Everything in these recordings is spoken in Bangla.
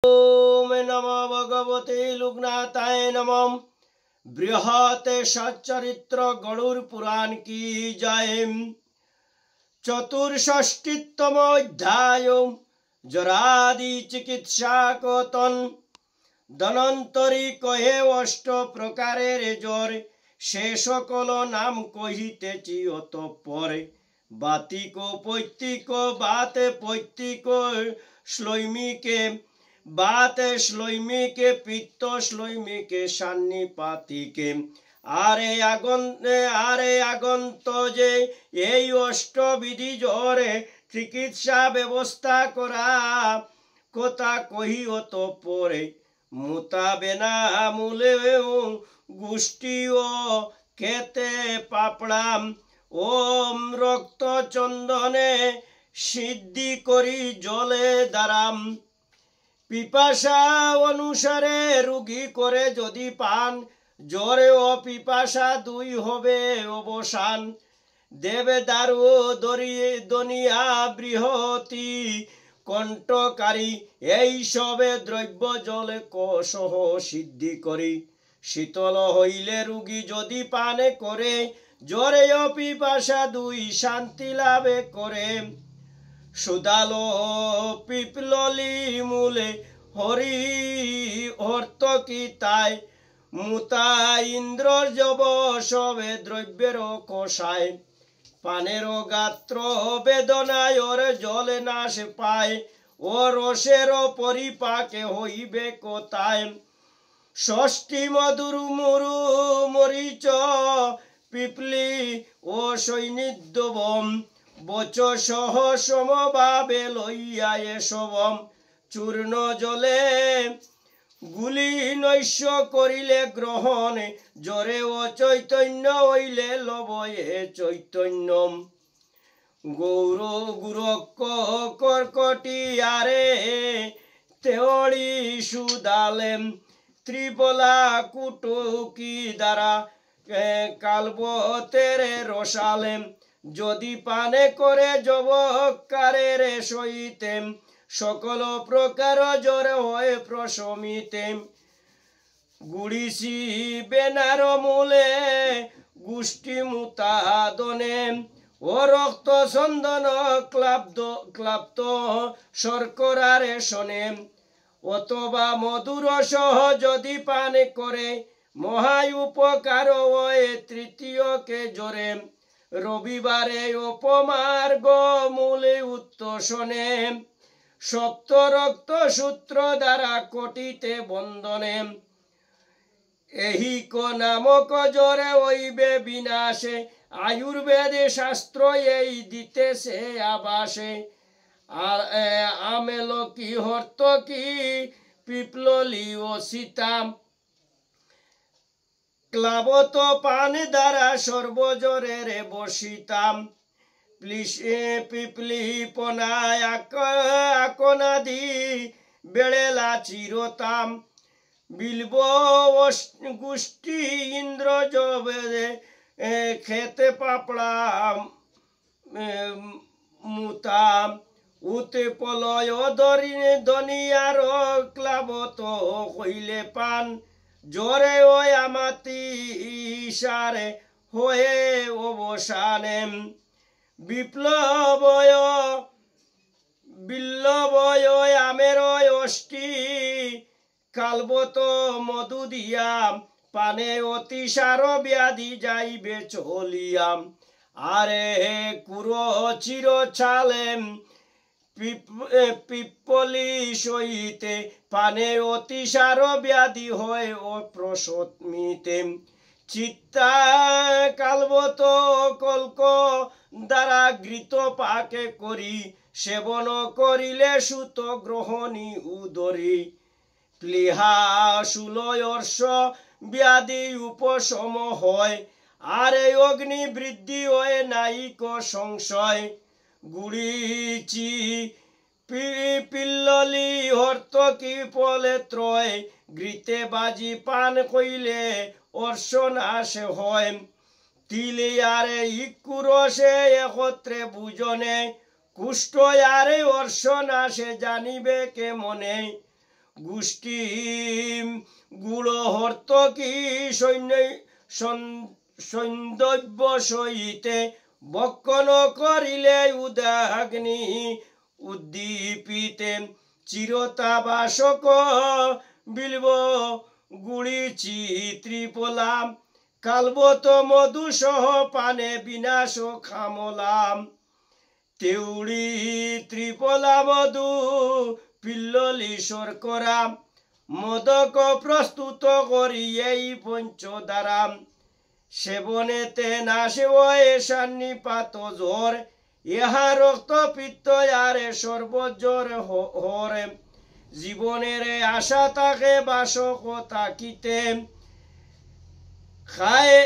ओम नमो भगवते लोकनाथाय नमः। बृहत सच्चरित्र गरुड़ पुराण की जय। चतुष्षष्टितम अध्याय। जरादि चिकित्सा कथन। धनंतरी कहे अष्ट प्रकारेर জ্বর, সে সকল নাম কহিতেছি অতঃপর। বাতিক পৈতৃক বাত পৈতৃক শ্লৈমিকে बात श्लैमिके पित्त श्लैमिके सान्निपातिके आरे आगंत जे এই অষ্টবিধি জ্বরে চিকিৎসা ব্যবস্থা করা কথা কহি অতঃপরে। মুতাবে না মূলে গুষ্টি ও খেতে পাপড়াম। ওম রক্ত চন্দনে সিদ্ধি করি জলে দারাম। পিপাসা অনুসারে রোগী করে যদি পান, জ্বরে ও পিপাসা দুই হবে অবসান। দেবে দারু দনিয়া বৃহতি কণ্ঠকারী, এই সবে দ্রব্য জলে কসহ সিদ্ধি করি। শীতল হইলে রোগী যদি পানে করে, জ্বরে ও পিপাসা দুই শান্তি লাভে করে। সুদালো পিপলি মূলে হরি অর্থ কি তাই, মুতা ইন্দ্র জব সবে দ্রব্যের কষায়। পানের গাত্র বেদনায় ওর জলে নাশ পায়, ও রসের পরিপাকে হইবে কোথায়। ষষ্ঠী মধুর মুরু মরিচ পিপলি ও সৈনিধ্যবম, বচ সহ সমভাবে লইয়া এসবম। চূর্ণ জলে গুলি নৈশ করিলে গ্রহণ, জ্বরে ও চৈতন্য হইলে লবয়ে চৈতন্যম। গৌর গুরক্ষ কর্কটি আরে তেওড়ি সুদালেম। ত্রিপলা কুটুকি দ্বারা কালবতেরে রসালেম। যদি পানে করে যবকারের সহিতে, সকল প্রকার জ্বর হয় প্রশমিতে। গুড়িসি বেনার মূলে গুষ্টি মুতাদনে, ও রক্ত চন্দন ক্লাপ্ত শর্করার শনে। অথবা মধুর সহ যদি পান করে, মহায় উপকার হয় তৃতীয়কে জ্বরে। রবিবারে অপমার্গ মূলে উত্তোষণে, সপ্ত রক্ত সূত্র দ্বারা কটিতে বন্ধনে। এহিক নামক জ্বরে হইবে বিনাশে, আয়ুর্বেদে শাস্ত্র এই দিতেছে আবাসে। আমেল কি হর্ত কি পিপলি ও সীতাম, ক্লাবত পান দ্বারা সর্বজ্বরের বসিতাম। পিপলি পনায় আকনাদি বেড়েলা চিরতাম। বিল্ব গোষ্ঠী ইন্দ্র জবে খেতে পাপড়াম মুতাম। উতে পলয় দনিয়ার ক্লাবত হইলে পান, জ্বরে ওই আমাতি ইশারে হয়ে অবসানে। বিল্লবয় আমের অষ্টি কালবত মধু দিয়াম। পানে অতিসার ব্যাধি যাইবে চলিয়াম। আরে কুরো চির ছালেম পিপলি সহিতে, পানে অতিসার ব্যাধি হয় অপ্রশমিতে। চিত্তা কালবত কল্ক দ্বারা ঘৃত পাকে করি, সেবন করিলে সুত গ্রহণী উদরি। প্লিহা সুলয়র্ষ ব্যাধি উপশম হয়, আর অগ্নি বৃদ্ধি হয় নাইক সংশয়। গুড়িচি পিল্ললি হর্ত কি ফলে ত্রয়, ঘৃতে বাজি পান কইলে অর্শ নাশ হয়। তিলে আরে ইকুরসে একত্রে বুজনে, কুষ্ঠ আরে অর্শ নাশে জানিবে কে মনে। গোষ্ঠী গুড় হর্তকী সৈন্দব্য সহিতে বক্ষণ করিলে উদাগ্নি উদ্দীপিতে চিরতা বাসক বিলব গুড়ি চিত্রিপলাম কালবত মধু সহ পানে বিনাশ খামলাম তেউড়ি ত্রিপলা মধু পিল্ললি শর্করা মদক প্রস্তুত করি এই পঞ্চদারাম সেবনেতে নাশে ওয়ে সান্নিপাত জ্বর ইহা রক্ত পিত্ত আরে সর্বজ্বর হরে জীবনের আশা তাকে বাসক তাকিতে খায়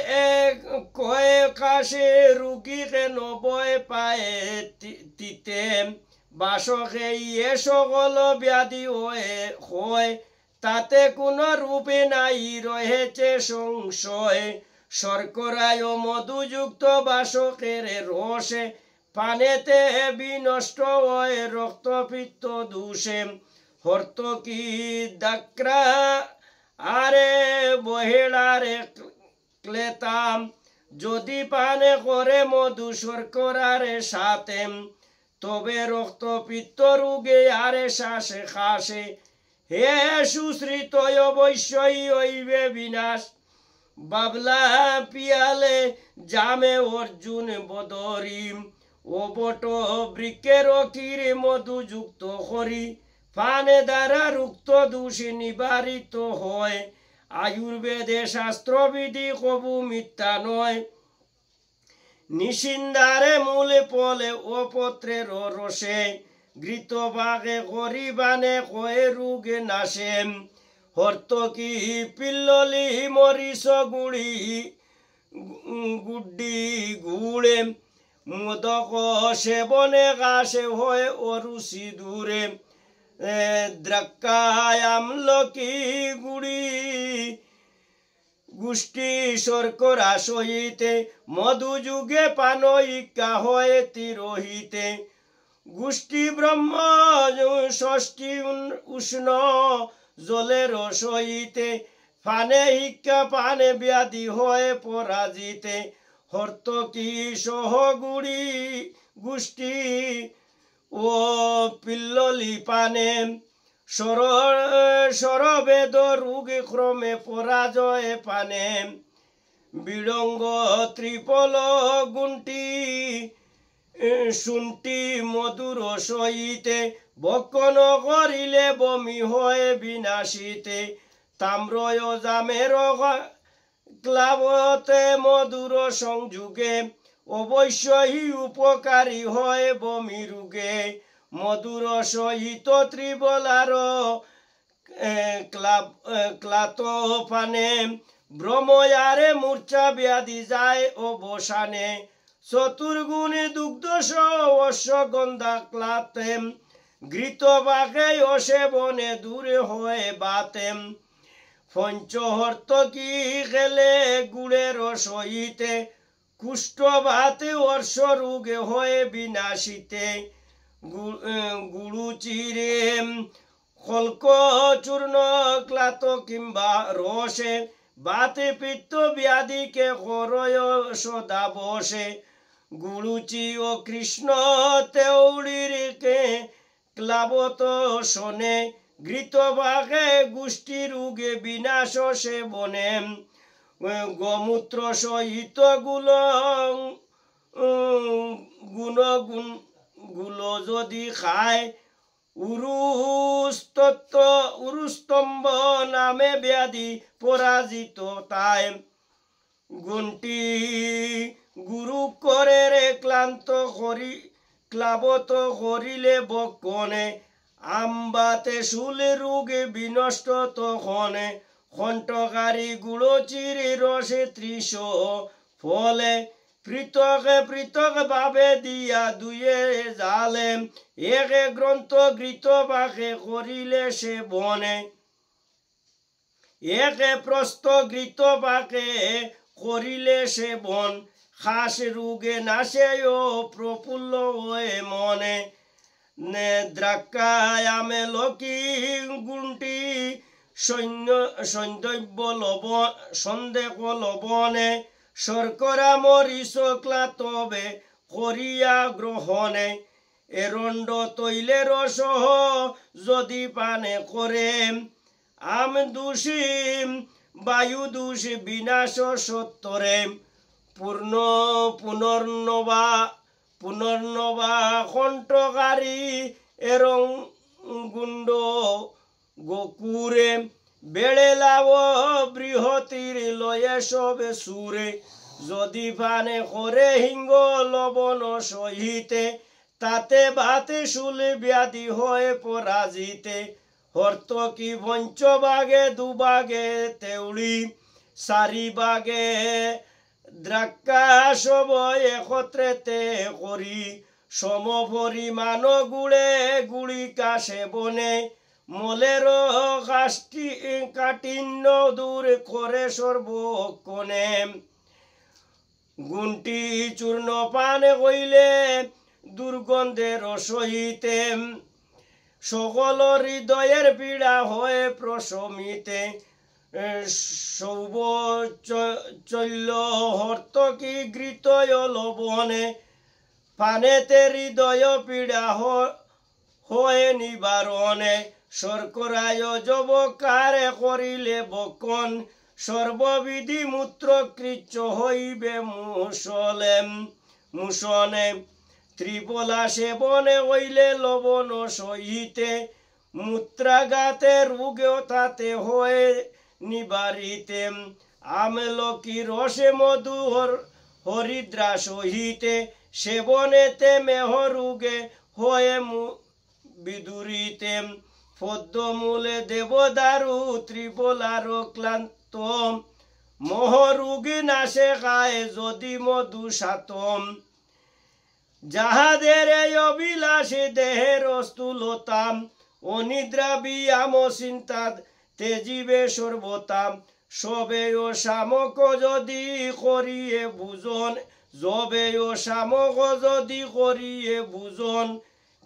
কয়ে কাশে রুগীকে নবয় পায়ে তিতে বাসকে ইয়ে সকল ব্যাধি হয় তাতে কোনো রূপে নাই রয়েছে সংশয় শর্করায় মধুযুক্ত বাসকের রসে পানেতে বিনষ্ট হয় রক্তপিত্ত দোষে হর্তকী দাক্রা আরে বহেড়ারে ক্লেতাম যদি পানে করে মধু শর্করারে সাথে তবে রক্তপিত্ত রোগে আরে শ্বাসে খাসে হে সুশ্রিত অবশ্যই হইবে বিনাশ বাবলা পিয়ালে জামে অর্জুন বদরিম ও বট বৃক্ষের কিরে মধুযুক্ত করি পানে দ্বারা রুক্ত দোষে নিবারিত হয় আয়ুর্বেদে শাস্ত্রবিধি কবু মিথ্যা নয় নিশিন্দারে মূলে পলে ও পত্রের রসে ঘৃত বাগে গরিবানে কয়ে রোগে নাশে হর্তকী পিল্ললি মরিচ গুড়ি গুড্ডি গুড়ে মোদক সেবনে গাছে হয় অরুচি দূরে দ্রাক্ষায় আমলকি গুড়ি গোষ্ঠী শর্করা সহিতে মধুযুগে পান ইকা হয় তিরোহিতে গোষ্ঠী ব্রহ্ম ষষ্ঠী উষ্ণ জলের সহিতে পানে ইকা পানে ব্যাধি হয় পরাজিতে হর্তকী সহ গুড়ি গোষ্ঠী ও পিল্ললি পানে সরবেদ রোগে ক্রমে পরাজয় পানে বিড়ঙ্গ ত্রিপল গুন্টি শুন্টি মধুর সহিতে বক্ষণ করিলে বমি হয় বিনাশিতে তাম্রয় জামের ক্লাবতে মধুর সংযোগে অবশ্যই উপকারী হয় বমি রোগে মধুর সহিত ত্রিবলার ক্লাত পানে ব্রহ্ময়ারে মূর্ছা ব্যাধি যায় অবসানে চতুর্গুণে দুগ্ধ অশ্বগন্ধা ক্লাতে ঘৃত বাঘে অসেবনে দূরে হয় বাতেম পঞ্চহর্তকী খেলে গুড়ের সহিতে কুষ্ঠ বাতে অর্শ রোগে হয় বিনাশিতে গুরু চিরে খলক চূর্ণ ক্লাত কিংবা রসে বাতে পিত্ত ব্যাধিকে করয় সদা বসে গুরুচি ও কৃষ্ণ তেওড়ির কে ক্লাবত শোনে ঘৃত বাঘে গোষ্ঠী রোগে বিনাশ সে বনে গোমূত্র সহিত গুলো যদি খায় উরুস্তম্ভ নামে ব্যাধি পরাজিত তাই গুণটি গুরু করে রে ক্লান্ত করি ক্লাবত করিলে বক্ষণে আমবাতে শুলে রোগে বিনষ্ট তখনে খণ্টকারী গুড়ো চিরি রসে ত্রিশ ফলে পৃথক পৃথক ভাবে দিয়া দুয়ে জালে একে গ্রন্থ ঘৃত বাকে করিলে সে বনে একে প্রস্থ ঘৃত বাকে করিলে সে বন খাস রোগে নাশে ও প্রফুল্ল হয়ে মনে দ্রাক্ষায় আমেলকি গুণটি সৈন্দব্য লবণ সন্দেহ লবণে শর্করা মরিচ ক্লাতবে করিয়া গ্রহণে এরণ্ড তৈলের সহ যদি পানে করে আম দূষী বায়ু দূষী বিনাশ সত্তরে পুনর্নবা কণ্ঠকারী এরং গুণ্ড গোকুরে বেড়ে লাভ বৃহতির লয়ে সবে সুরে যদি পানে করে হিঙ্গ লবণ সহিতে তাতে বাতে শুলে ব্যাধি হয়ে পরাজিতে হর্তকি পঞ্চভাগে দুভাগে তেউড়ি চারি ভাগে দ্রাক্ষা সব একত্রেতে করি সম পরিমাণ গুড়ে গুড়িকা সেবনে মলের কাঠিন্য দূর করে সর্বক্ষণে গুণটি চূর্ণ পান হইলে দুর্গন্ধের সহিতে সকল হৃদয়ের পীড়া হয়ে প্রশমিতে সৌবচল্য হর্তকি ঘৃতয় লবণে পানেতে হৃদয় পীড়া হয়ে নিবারণে শর্করায় যবকারে করিলে বকন সর্ববিধি মূত্র কৃচ্ছ হইবে মুসনে ত্রিপলা সেবনে হইলে লবণ সহিতে মূত্রাঘাতে রোগেও তাতে হয়ে নিবারিতে আমলকি রসে মধু হরিদ্রা সহিতে সেবনেতে মেহ রোগে হয়ে বিদুরিতে পদ্মমূলে দেবদারু ত্রিপলার ক্লান্ত মহরোগী নাশে খায় যদি মধু সাতম যাহাদের এই অভিলাষী দেহের স্থূলতাম অনিদ্রা বিয়াম চিন্তা তেজিবে সর্বতাম সবে ও শামক যদি করিয়ে বুঝন যবে ও শামক যদি করিয়ে বুঝন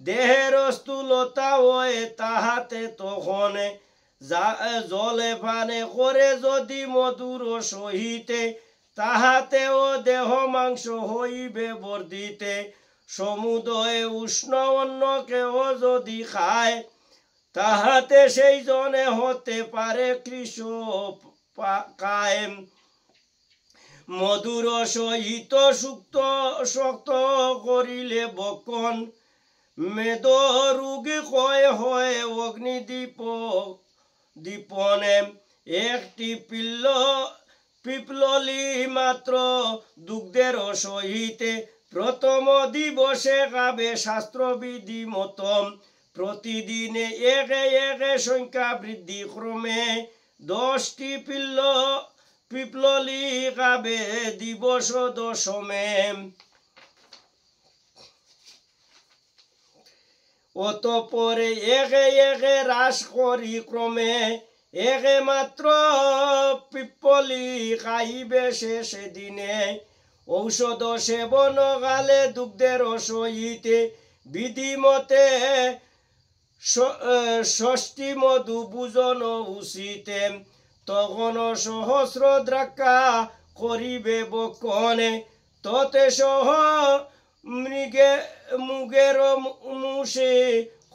দেহের স্থূলতা হয়ে তাহাতে তখন জলে পানে করে যদি মধুর সহিতে তাহাতেও দেহ মাংস হইবে বর্ধিতে সমুদয়ে উষ্ণ অন্ন কেহ যদি খায় তাহাতে সেই জনে হতে পারে কৃষ কায়েম মধুর সহিত সুক্ত শক্ত করিলে বকন মেদ রোগী কয় হয় অগ্নিদীপ দীপনে একটি পিপলি মাত্র দুগ্ধের সহিতে প্রথম দিবসে গাবে শাস্ত্রবিধি মতম প্রতিদিনে একে একে সংখ্যা বৃদ্ধি ক্রমে 10টি পিপলি গাবে দিবস দশমে অতঃপরে একে একে হ্রাস করি ক্রমে একে মাত্র পিপলি খাইবে শেষে দিনে ঔষধ সেবন গালে দুগ্ধের সহিতে বিধিমতে 6টি মধু ভোজন উচিতে তখন সহস্র দ্রাক্ষা করিবে বকনে ততে সহ মুগের মুষে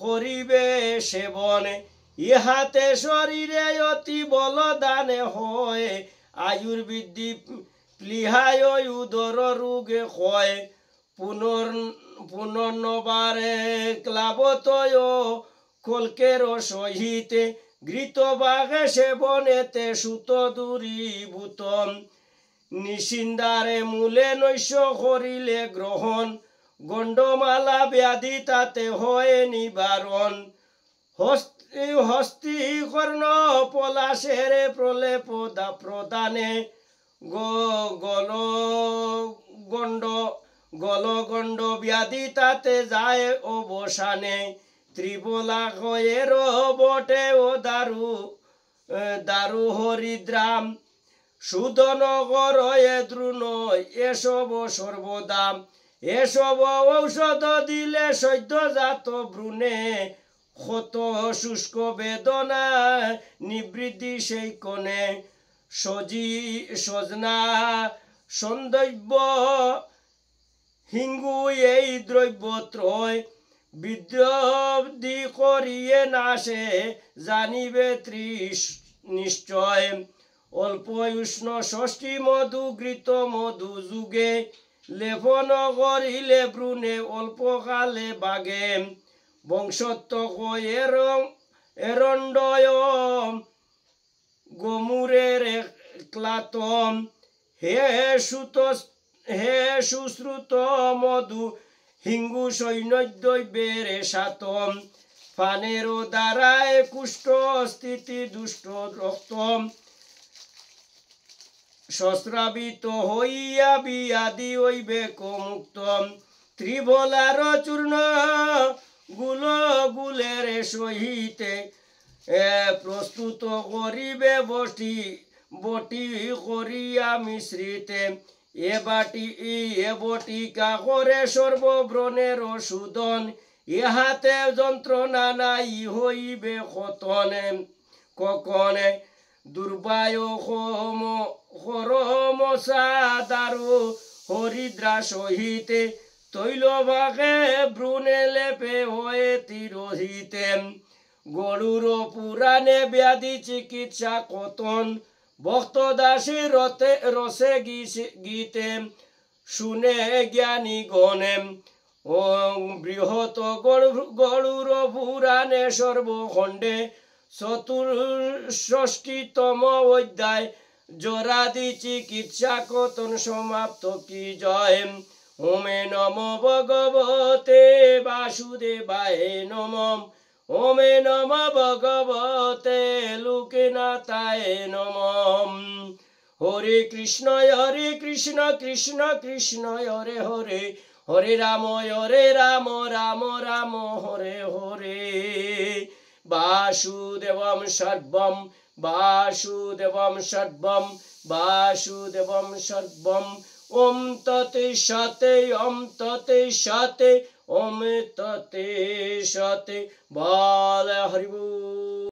করিবে সেবনে ইহাতে শরীরে অতি বলদানে হয় আয়ুর্বৃদ্ধি প্লিহায় উদর রোগে হয় পুনর্নবারে ক্লাবতয় কলকের সহিতে ঘৃত বাঘে সেবনেতে সুত দূরীভূতম নিশিন্দারে মূলে নৈশ করিলে গ্রহণ গণ্ডমালা ব্যাধি তাতে হয় নিবারণ হস্তি কর্ণ পলাশের প্রলেপ প্রদানে গলগণ্ড ব্যাধি তাতে যায় অবসানে ত্রিপলা কয়ের বটে ও দারু হরিদ্রাম সুধনগর এ দ্রুণ এসব সর্বদাম এসব ঔষধ দিলে সদ্যজাত ভ্রূণে ক্ষত শুষ্ক বেদনা নিবৃদ্ধি সেই কোণে সজনা সন্দৈব্য হিঙ্গু এই দ্রব্যত্রয় বিদ্রব্ধি করিয়ে নাশে জানিবে নিশ্চয় অল্প উষ্ণ ষষ্ঠী মধু ঘৃত মধু যুগে লেপন করিলে ভ্রূণে অল্পকালে বাগে বংশত্ব এরণ্ডয় গমুরের ক্লাতম হে সুশ্রুত মধু হিঙ্গু সৈন্যদ্বৈবের সাতম ফানের দ্বারায় কুষ্ঠ স্থিতি দুষ্ট রক্তম সস্রাবিত হইয়া বিয়াদি হইবে মুক্তম ত্রিভলার চূর্ণ গুলের সহিতে প্রস্তুত করিবে বটি করিয়া মিশ্রিতে এ বটিকা করে সর্বব্রণের ওষুধন ইহাতে যন্ত্রণা নাই হইবে কখনে দুর্বায় হরমশা দারু হরিদ্রা সহিতে তৈলভাগে ভ্রূণে লেপে হয়ে তিরোহিতে গরুর পুরাণে ব্যাধি চিকিৎসা কতন ভক্তদাসী রসে গীতে শুনে জ্ঞানী গণে ও বৃহৎ গরুর পুরাণে সর্বখণ্ডে চতুষ্ষষ্টিতম অধ্যায় জরাদি চিকিৎসা কতন সমাপ্ত কি জয় ওমে নম ভগবতে বাসুদেবায় নমঃ ওমে নম ভগবতে লোকনাথায় নমঃ হরে কৃষ্ণ কৃষ্ণ কৃষ্ণ হরে হরে হরে রাম রাম রাম হরে হরে বাসুদেবম সর্বম বাসুদেবম সর্বম বাসুদেবম সর্বম ওম ততে সতে ওম ততে সতে ওম ততে সতে বল হরি বল।